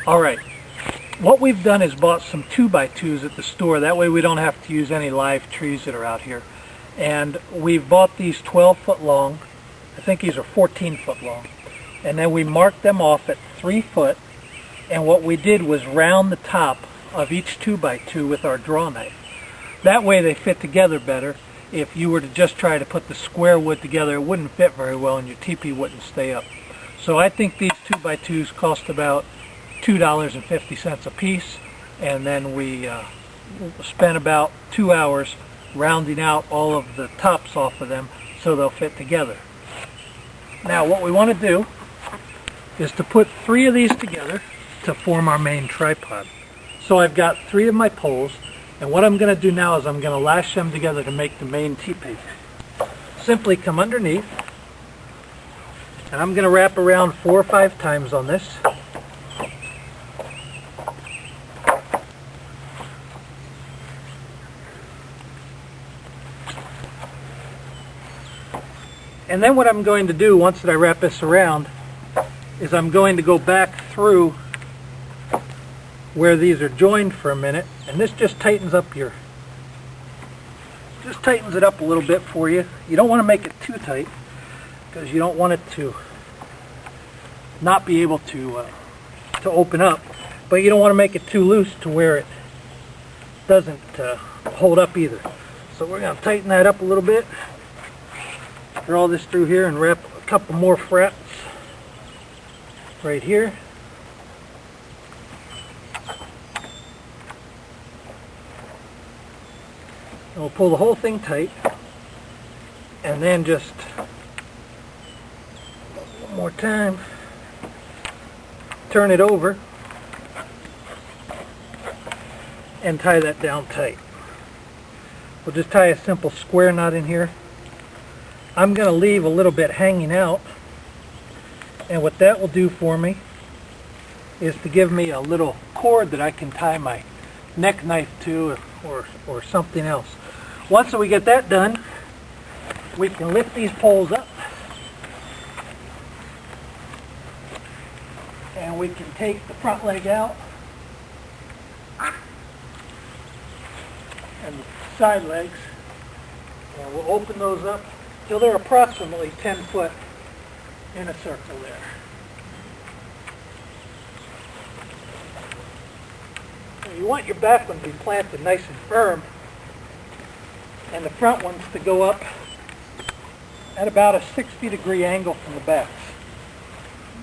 Alright, what we've done is bought some 2x2s at the store. That way we don't have to use any live trees that are out here. And we've bought these 12 foot long. I think these are 14 foot long. And then we marked them off at 3 foot. And what we did was round the top of each 2x2 with our draw knife. That way they fit together better. If you were to just try to put the square wood together, it wouldn't fit very well and your teepee wouldn't stay up. So I think these 2x2s cost about $2.50 a piece, and then we spent about 2 hours rounding out all of the tops off of them so they'll fit together. Now what we want to do is to put 3 of these together to form our main tripod. So I've got 3 of my poles, and what I'm going to do now is I'm going to lash them together to make the main teepee. Simply come underneath, and I'm going to wrap around 4 or 5 times on this. And then what I'm going to do once that I wrap this around is I'm going to go back through where these are joined for a minute, and this just tightens it up a little bit for you. You don't want to make it too tight because you don't want it to not be able to open up, but you don't want to make it too loose to where it doesn't hold up either. So we're going to tighten that up a little bit. Draw this through here and wrap a couple more frets right here. And we'll pull the whole thing tight, and then just one more time turn it over and tie that down tight. We'll just tie a simple square knot in here. I'm going to leave a little bit hanging out, and what that will do for me is to give me a little cord that I can tie my neck knife to or something else. Once we get that done, we can lift these poles up and we can take the front leg out and the side legs, and we'll open those up till they're approximately 10 foot in a circle there. Now you want your back one to be planted nice and firm, and the front ones to go up at about a 60-degree angle from the backs.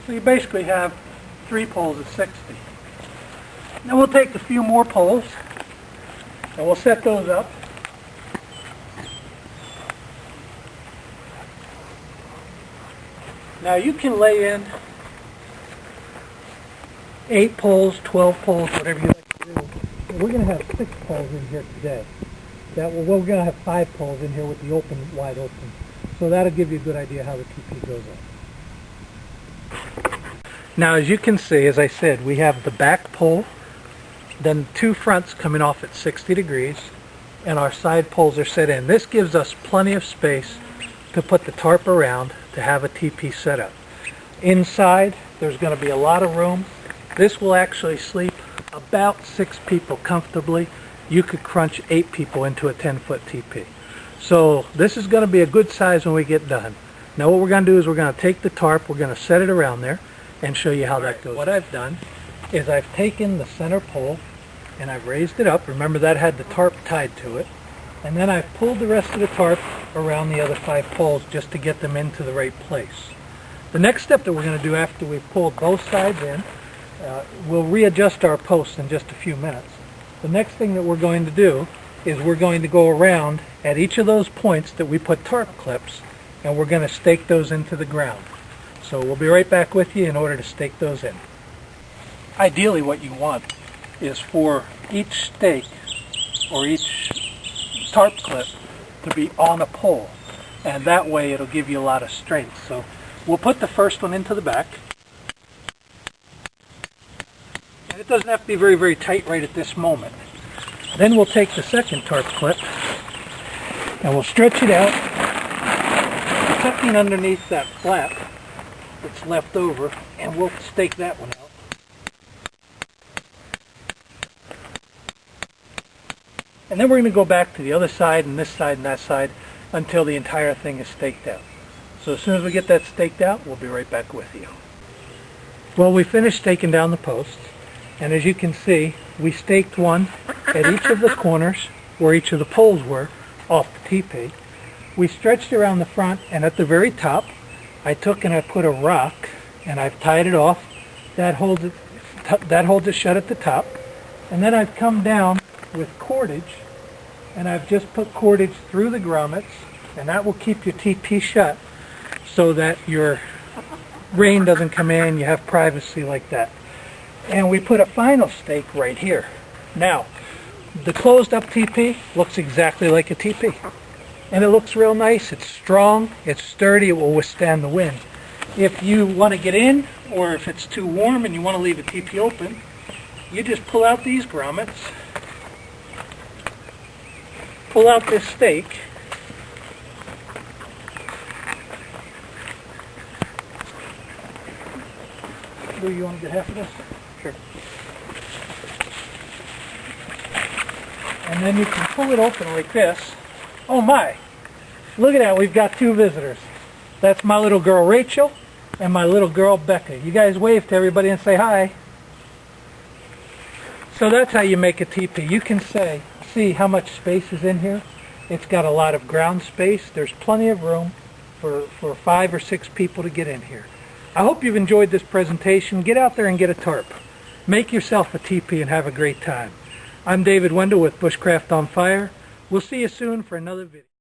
So you basically have 3 poles at 60. Now we'll take a few more poles and we'll set those up. Now you can lay in 8 poles, 12 poles, whatever you like to do. We're going to have 6 poles in here today. We're going to have 5 poles in here with the wide open. So that'll give you a good idea how the teepee goes up. Now as you can see, as I said, we have the back pole, then 2 fronts coming off at 60 degrees, and our side poles are set in. This gives us plenty of space to put the tarp around to have a teepee set up. Inside, there's going to be a lot of room. This will actually sleep about 6 people comfortably. You could crunch 8 people into a 10-foot teepee. So this is going to be a good size when we get done. Now what we're going to do is we're going to take the tarp, we're going to set it around there and show you how that goes. What I've done is I've taken the center pole and I've raised it up. Remember that had the tarp tied to it. And then I've pulled the rest of the tarp around the other 5 poles just to get them into the right place. The next step that we're going to do after we've pulled both sides in, we'll readjust our posts in just a few minutes. The next thing that we're going to do is we're going to go around at each of those points that we put tarp clips, and we're going to stake those into the ground. So we'll be right back with you in order to stake those in. Ideally what you want is for each stake or each tarp clip to be on a pole, and that way it'll give you a lot of strength. So we'll put the first one into the back, and it doesn't have to be very, very tight right at this moment. Then we'll take the second tarp clip and we'll stretch it out, tucking underneath that flap that's left over, and we'll stake that one out. And then we're going to go back to the other side and this side and that side until the entire thing is staked out. So as soon as we get that staked out, we'll be right back with you. Well, we finished staking down the posts, and as you can see, we staked one at each of the corners where each of the poles were off the teepee. We stretched around the front, and at the very top, I took and I put a rock, and I've tied it off. That holds it shut at the top. And then I've come down with cordage, and I've just put cordage through the grommets, and that will keep your teepee shut so that your rain doesn't come in, you have privacy like that. And we put a final stake right here. Now, the closed up teepee looks exactly like a teepee. And it looks real nice, it's strong, it's sturdy, it will withstand the wind. If you want to get in, or if it's too warm and you want to leave a teepee open, you just pull out these grommets, pull out this stake, do you want to get half of this? Sure. And then you can pull it open like this. Oh my! Look at that, we've got two visitors. That's my little girl Rachel and my little girl Becca. You guys wave to everybody and say hi. So that's how you make a teepee. You can see how much space is in here. It's got a lot of ground space. There's plenty of room for 5 or 6 people to get in here. I hope you've enjoyed this presentation. Get out there and get a tarp. Make yourself a teepee and have a great time. I'm David Wendell with Bushcraft on Fire. We'll see you soon for another video.